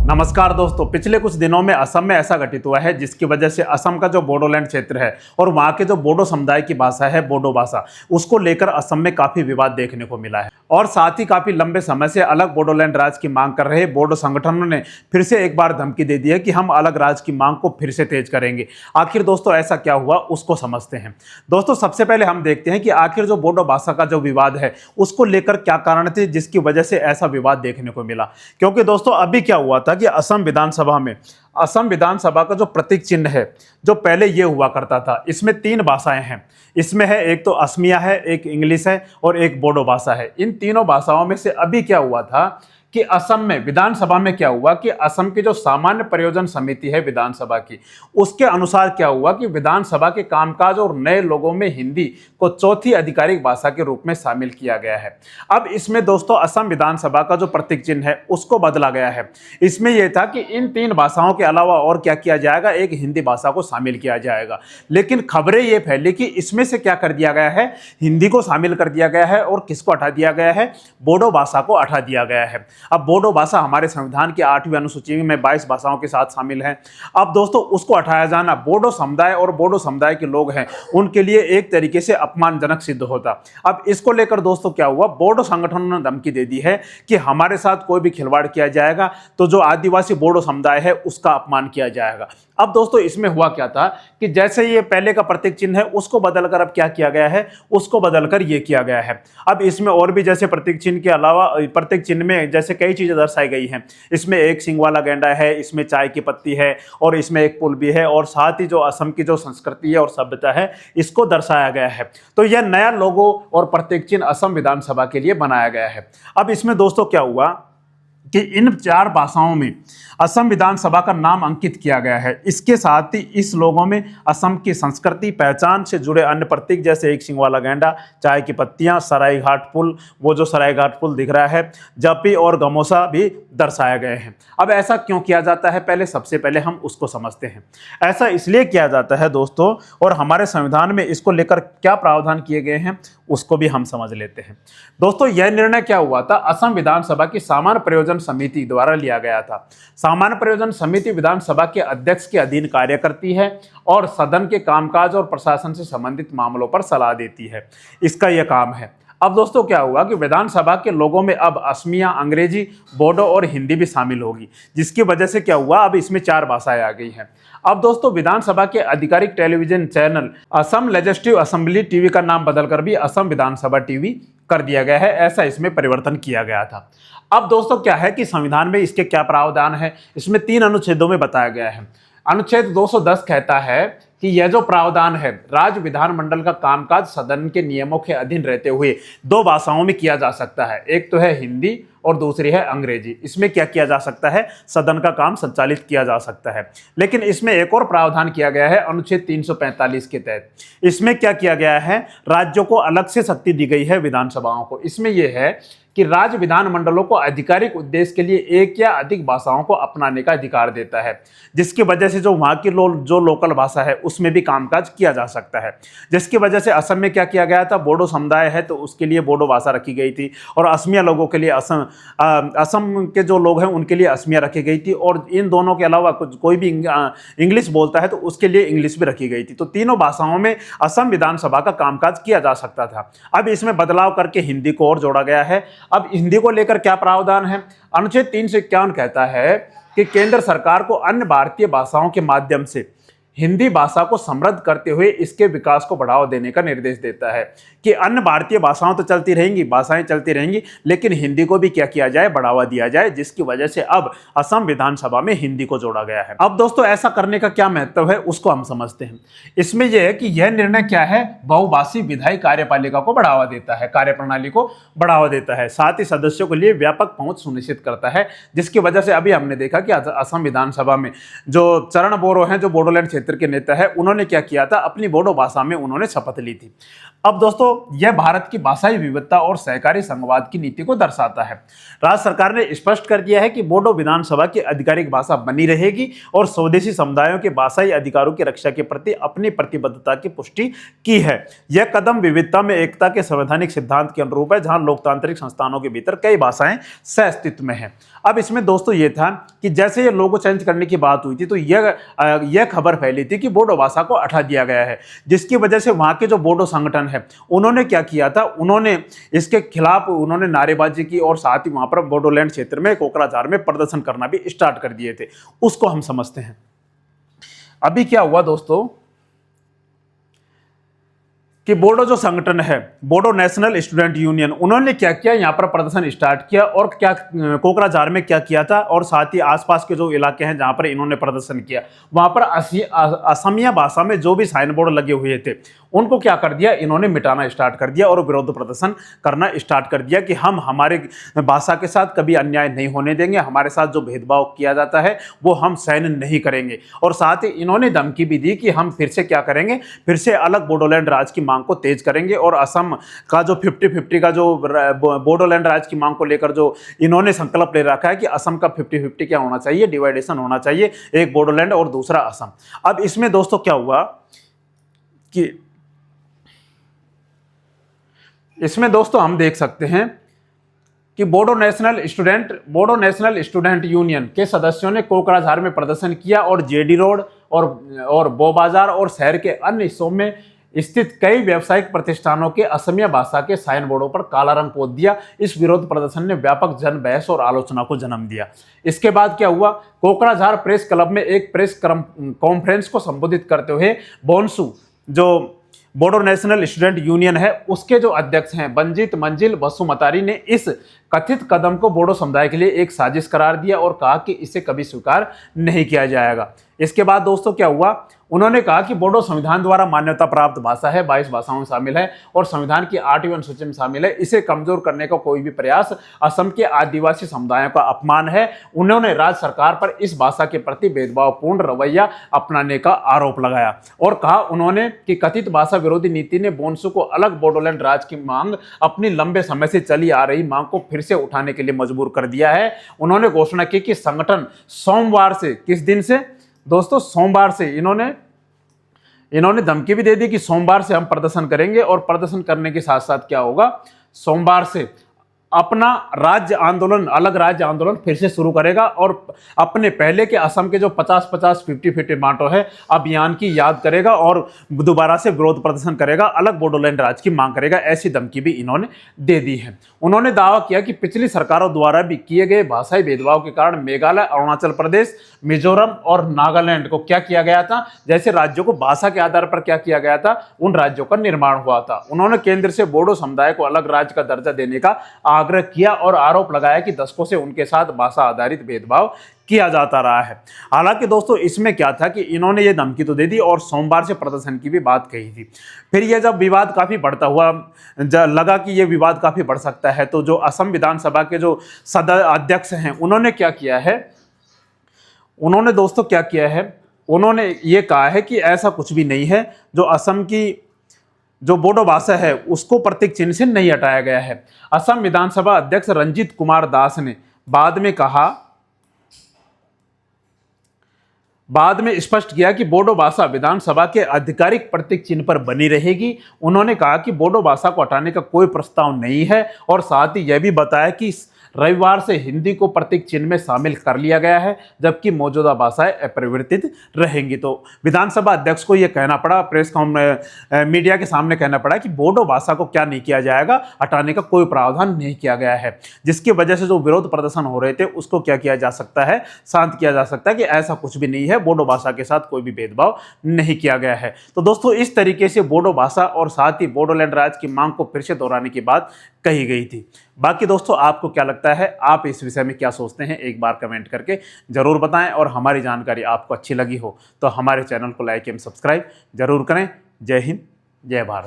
नमस्कार दोस्तों, पिछले कुछ दिनों में असम में ऐसा घटित हुआ है जिसकी वजह से असम का जो बोडोलैंड क्षेत्र है और वहां के जो बोडो समुदाय की भाषा है बोडो भाषा, उसको लेकर असम में काफी विवाद देखने को मिला है। और साथ ही काफी लंबे समय से अलग बोडोलैंड राज्य की मांग कर रहे बोडो संगठनों ने फिर से एक बार धमकी दे दी है कि हम अलग राज्य की मांग को फिर से तेज करेंगे। आखिर दोस्तों ऐसा क्या हुआ उसको समझते हैं। दोस्तों सबसे पहले हम देखते हैं कि आखिर जो बोडो भाषा का जो विवाद है उसको लेकर क्या कारण थे जिसकी वजह से ऐसा विवाद देखने को मिला। क्योंकि दोस्तों अभी क्या हुआ था कि असम विधानसभा का जो प्रतीक चिन्ह है, जो पहले ये हुआ करता था, इसमें 3 भाषाएं हैं। इसमें है एक तो असमिया है, एक इंग्लिश है और एक बोडो भाषा है। इन तीनों भाषाओं में से अभी क्या हुआ था कि असम में विधानसभा में क्या हुआ कि असम की जो सामान्य प्रयोजन समिति है विधानसभा की, उसके अनुसार क्या हुआ कि विधानसभा के कामकाज और नए लोगों में हिंदी को चौथी आधिकारिक भाषा के रूप में शामिल किया गया है। अब इसमें दोस्तों असम विधानसभा का जो प्रतीक चिन्ह है उसको बदला गया है। इसमें यह था कि इन 3 भाषाओं के अलावा और क्या किया जाएगा, एक हिंदी भाषा को शामिल किया जाएगा। लेकिन खबरें ये फैली कि इसमें से क्या कर दिया गया है, हिंदी को शामिल कर दिया गया है और किसको हटा दिया गया है, बोडो भाषा को हटा दिया गया है। अब बोडो भाषा हमारे संविधान की 8वीं अनुसूची में 22 भाषाओं के साथ शामिल है। अब दोस्तों उसको हटाया जाना बोडो समुदाय और बोडो समुदाय के लोग हैं उनके लिए एक तरीके से अपमानजनक सिद्ध होता। अब इसको लेकर दोस्तों क्या हुआ, बोडो संगठनों ने धमकी दे दी है कि हमारे साथ कोई भी खिलवाड़ किया जाएगा तो जो आदिवासी बोडो समुदाय है उसका अपमान किया जाएगा। अब दोस्तों इसमें हुआ क्या था कि जैसे ये पहले का प्रतीक चिन्ह है उसको बदलकर अब क्या किया गया है, उसको बदलकर ये किया गया है। अब इसमें और भी जैसे प्रतीक चिन्ह के अलावा प्रतीक चिन्ह में जैसे कई चीजें दर्शाई गई हैं। इसमें एक सिंग वाला गैंडा है, इसमें चाय की पत्ती है और इसमें एक पुल भी है और साथ ही जो असम की जो संस्कृति है और सभ्यता है इसको दर्शाया गया है। तो यह नया लोगो और प्रतीक चिन्ह असम विधानसभा के लिए बनाया गया है। अब इसमें दोस्तों क्या हुआ कि इन 4 भाषाओं में असम विधानसभा का नाम अंकित किया गया है। इसके साथ ही इस लोगों में असम की संस्कृति पहचान से जुड़े अन्य प्रतीक जैसे एक सिंग वाला गैंडा, चाय की पत्तियां, सरायघाट पुल, वो जो सरायघाट पुल दिख रहा है, जपी और गमोसा भी दर्शाए गए हैं। अब ऐसा क्यों किया जाता है, पहले सबसे पहले हम उसको समझते हैं। ऐसा इसलिए किया जाता है दोस्तों, और हमारे संविधान में इसको लेकर क्या प्रावधान किए गए हैं उसको भी हम समझ लेते हैं। दोस्तों यह निर्णय क्या हुआ था, असम विधानसभा की सामान्य प्रयोजन समिति द्वारा लिया गया था। सामान्य प्रयोजन समिति विधानसभा के अध्यक्ष के अधीन कार्य करती है और सदन के कामकाज और प्रशासन से संबंधित मामलों पर सलाह देती है, इसका यह काम है। अब दोस्तों क्या हुआ कि विधानसभा के लोगों में अब असमिया, अंग्रेजी, बोडो और हिंदी भी शामिल होगी, जिसकी वजह से क्या हुआ, अब इसमें 4 भाषाएं आ गई हैं। अब दोस्तों विधानसभा के आधिकारिक television channel Assam legislative assembly TV का नाम बदलकर भी असम विधानसभा टीवी कर दिया गया है। ऐसा इसमें परिवर्तन किया गया था। अब दोस्तों क्या है कि संविधान में इसके क्या प्रावधान है, इसमें 3 अनुच्छेदों में बताया गया है। अनुच्छेद 210 कहता है कि यह जो प्रावधान है, राज्य विधानमंडल का कामकाज सदन के नियमों के अधीन रहते हुए 2 भाषाओं में किया जा सकता है। एक तो है हिंदी और दूसरी है अंग्रेजी। इसमें क्या किया जा सकता है, सदन का काम संचालित किया जा सकता है। लेकिन इसमें एक और प्रावधान किया गया है अनुच्छेद 345 के तहत। इसमें क्या किया गया है, राज्यों को अलग से शक्ति दी गई है विधानसभाओं को। इसमें यह है कि राज्य विधानमंडलों को आधिकारिक उद्देश्य के लिए एक या अधिक भाषाओं को अपनाने का अधिकार देता है, जिसकी वजह से जो वहां की जो लोकल भाषा है उसमें भी कामकाज किया जा सकता है। जिसकी वजह से असम में क्या किया गया था, बोडो समुदाय है तो उसके लिए बोडो भाषा रखी गई थी और असमिया लोगों के लिए असम के जो लोग हैं उनके लिए असमिया रखी गई थी, और इन दोनों के अलावा कोई भी इंग्लिश बोलता है तो उसके लिए इंग्लिश भी रखी गई थी। तो तीनों भाषाओं में असम विधानसभा का कामकाज किया जा सकता था। अब इसमें बदलाव करके हिंदी को और जोड़ा गया है। अब हिंदी को लेकर क्या प्रावधान है, अनुच्छेद 351 कहता है कि केंद्र सरकार को अन्य भारतीय भाषाओं के माध्यम से हिंदी भाषा को समृद्ध करते हुए इसके विकास को बढ़ावा देने का निर्देश देता है कि अन्य भारतीय भाषाओं तो चलती रहेंगी, भाषाएं चलती रहेंगी, लेकिन हिंदी को भी क्या किया जाए, बढ़ावा दिया जाए, जिसकी वजह से अब असम विधानसभा में हिंदी को जोड़ा गया है। अब दोस्तों ऐसा करने का क्या महत्व है उसको हम समझते हैं। इसमें यह है कि यह निर्णय क्या है, बहुभाषी विधायी कार्यपालिका को बढ़ावा देता है, कार्यप्रणाली को बढ़ावा देता है, साथ ही सदस्यों के लिए व्यापक पहुंच सुनिश्चित करता है, जिसकी वजह से अभी हमने देखा कि असम विधानसभा में जो चरण बोरो हैं, जो बोडोलैंड क्षेत्र क्षेत्र के नेता है, उन्होंने क्या किया था, अपनी बोडो भाषा में उन्होंने शपथ ली थी। अब दोस्तों यह भारत की भाषाई विविधता और सहकारी संघवाद की नीति को दर्शाता है। राज्य सरकार ने स्पष्ट कर दिया है कि बोडो विधानसभा की आधिकारिक भाषा बनी रहेगी और स्वदेशी समुदायों के भाषाई अधिकारों की रक्षा के प्रति अपनी प्रतिबद्धता की पुष्टि की है। यह कदम विविधता में एकता के संवैधानिक सिद्धांत के अनुरूप है, जहां लोकतांत्रिक संस्थानों के भीतर कई भाषाएं सह-अस्तित्व में है। अब इसमें दोस्तों ये था कि जैसे ये लोगो चेंज करने की बात हुई थी, तो यह खबर फैली थी कि बोडो भाषा को हटा दिया गया है, जिसकी वजह से वहां के जो बोडो संगठन है उन्होंने क्या किया था, उन्होंने इसके खिलाफ उन्होंने नारेबाजी की और साथ ही वहां पर बोडोलैंड क्षेत्र में कोकराझार में प्रदर्शन करना भी स्टार्ट कर दिए थे। उसको हम समझते हैं। अभी क्या हुआ दोस्तों कि बोडो जो संगठन है, बोडो नेशनल स्टूडेंट यूनियन, उन्होंने क्या किया, यहाँ पर प्रदर्शन स्टार्ट किया और क्या कोकराझार में क्या किया था, और साथ ही आसपास के जो इलाके हैं जहाँ पर इन्होंने प्रदर्शन किया, वहाँ पर असमिया भाषा में जो भी साइन बोर्ड लगे हुए थे उनको क्या कर दिया, इन्होंने मिटाना स्टार्ट कर दिया और विरोध प्रदर्शन करना स्टार्ट कर दिया कि हम हमारे भाषा के साथ कभी अन्याय नहीं होने देंगे, हमारे साथ जो भेदभाव किया जाता है वो हम सहन नहीं करेंगे। और साथ ही इन्होंने धमकी भी दी कि हम फिर से क्या करेंगे, फिर से अलग बोडोलैंड राज्य की मांग को तेज करेंगे और असम का जो 50-50 का जो बोडोलैंड राज्य की मांग को लेकर जो इन्होंने संकल्प ले रखा है कि असम का 50-50 क्या होना चाहिए, डिवाइडेशन होना चाहिए, एक बोडोलैंड और दूसरा असम। अब इसमें दोस्तों क्या हुआ कि इसमें दोस्तों हम देख सकते हैं कि बोडो नेशनल स्टूडेंट यूनियन के सदस्यों ने कोकराझार में प्रदर्शन किया और जेडी रोड और बो बाजार और शहर के अन्य हिस्सों में स्थित कई व्यावसायिक प्रतिष्ठानों के असमिया भाषा के साइन बोर्डों पर काला रंग पोत दिया। इस विरोध प्रदर्शन ने व्यापक जन बहस और आलोचना को जन्म दिया। इसके बाद क्या हुआ, कोकराझार प्रेस क्लब में एक प्रेस कॉन्फ्रेंस को संबोधित करते हुए बोनसू, जो बोडो नेशनल स्टूडेंट यूनियन है, उसके जो अध्यक्ष हैं बंजीत मंजिल बसुमतारी ने इस कथित कदम को बोडो समुदाय के लिए एक साजिश करार दिया और कहा कि इसे कभी स्वीकार नहीं किया जाएगा। इसके बाद दोस्तों क्या हुआ, उन्होंने कहा कि बोडो संविधान द्वारा मान्यता प्राप्त भाषा है, 22 भाषाओं में शामिल है और संविधान की 8वीं अनुसूची में शामिल है। इसे कमजोर करने का कोई भी प्रयास असम के आदिवासी समुदायों का अपमान है। उन्होंने राज्य सरकार पर इस भाषा के प्रति भेदभावपूर्ण रवैया अपनाने का आरोप लगाया और कहा उन्होंने कि कथित भाषा विरोधी नीति ने बोनसू को अलग बोडोलैंड राज्य की मांग, अपनी लंबे समय से चली आ रही मांग को फिर से उठाने के लिए मजबूर कर दिया है। उन्होंने घोषणा की कि संगठन सोमवार से, किस दिन से दोस्तों, सोमवार से इन्होंने धमकी भी दे दी कि सोमवार से हम प्रदर्शन करेंगे और प्रदर्शन करने के साथ साथ क्या होगा, सोमवार से अपना राज्य आंदोलन, अलग राज्य आंदोलन फिर से शुरू करेगा और अपने पहले के असम के जो 50-50, 50-50 बांटो है अभियान की याद करेगा और दोबारा से विरोध प्रदर्शन करेगा, अलग बोडोलैंड राज्य की मांग करेगा। ऐसी धमकी भी इन्होंने दे दी है। उन्होंने दावा किया कि पिछली सरकारों द्वारा भी किए गए भाषाई भेदभाव के कारण मेघालय, अरुणाचल प्रदेश, मिजोरम और नागालैंड को क्या किया गया था, जैसे राज्यों को भाषा के आधार पर क्या किया गया था, उन राज्यों का निर्माण हुआ था। उन्होंने केंद्र से बोडो समुदाय को अलग राज्य का दर्जा देने का आग्रह किया और आरोप लगाया कि दशकों से उनके साथ भाषा आधारित भेदभाव किया जाता रहा है। हालांकि दोस्तों इसमें क्या था कि इन्होंने ये धमकी तो दे दी और सोमवार से प्रदर्शन की भी बात कही थी। फिर यह जब विवाद काफी बढ़ता हुआ, लगा कि ये विवाद काफी बढ़ सकता है, तो जो असम विधानसभा के जो अध्यक्ष हैं उन्होंने क्या किया है, उन्होंने दोस्तों क्या किया है, उन्होंने ये कहा है कि ऐसा कुछ भी नहीं है, जो असम की जो बोडो भाषा है उसको प्रतीक चिन्ह से नहीं हटाया गया है। असम विधानसभा अध्यक्ष रंजीत कुमार दास ने बाद में स्पष्ट किया कि बोडो भाषा विधानसभा के आधिकारिक प्रतीक चिन्ह पर बनी रहेगी। उन्होंने कहा कि बोडो भाषा को हटाने का कोई प्रस्ताव नहीं है और साथ ही यह भी बताया कि रविवार से हिंदी को प्रतीक चिन्ह में शामिल कर लिया गया है, जबकि मौजूदा भाषाएं अपरिवर्तित रहेंगी। तो विधानसभा अध्यक्ष को यह कहना पड़ा, मीडिया के सामने कहना पड़ा कि बोडो भाषा को क्या नहीं किया जाएगा, हटाने का कोई प्रावधान नहीं किया गया है, जिसकी वजह से जो विरोध प्रदर्शन हो रहे थे उसको क्या किया जा सकता है, शांत किया जा सकता है कि ऐसा कुछ भी नहीं है, बोडो भाषा के साथ कोई भी भेदभाव नहीं किया गया है। तो दोस्तों इस तरीके से बोडो भाषा और साथ ही बोडोलैंड राज्य की मांग को फिर से दोहराने की बात कही गई थी। बाकी दोस्तों आपको क्या लगता है, आप इस विषय में क्या सोचते हैं, एक बार कमेंट करके जरूर बताएं और हमारी जानकारी आपको अच्छी लगी हो तो हमारे चैनल को लाइक एवं सब्सक्राइब जरूर करें। जय हिंद, जय भारत।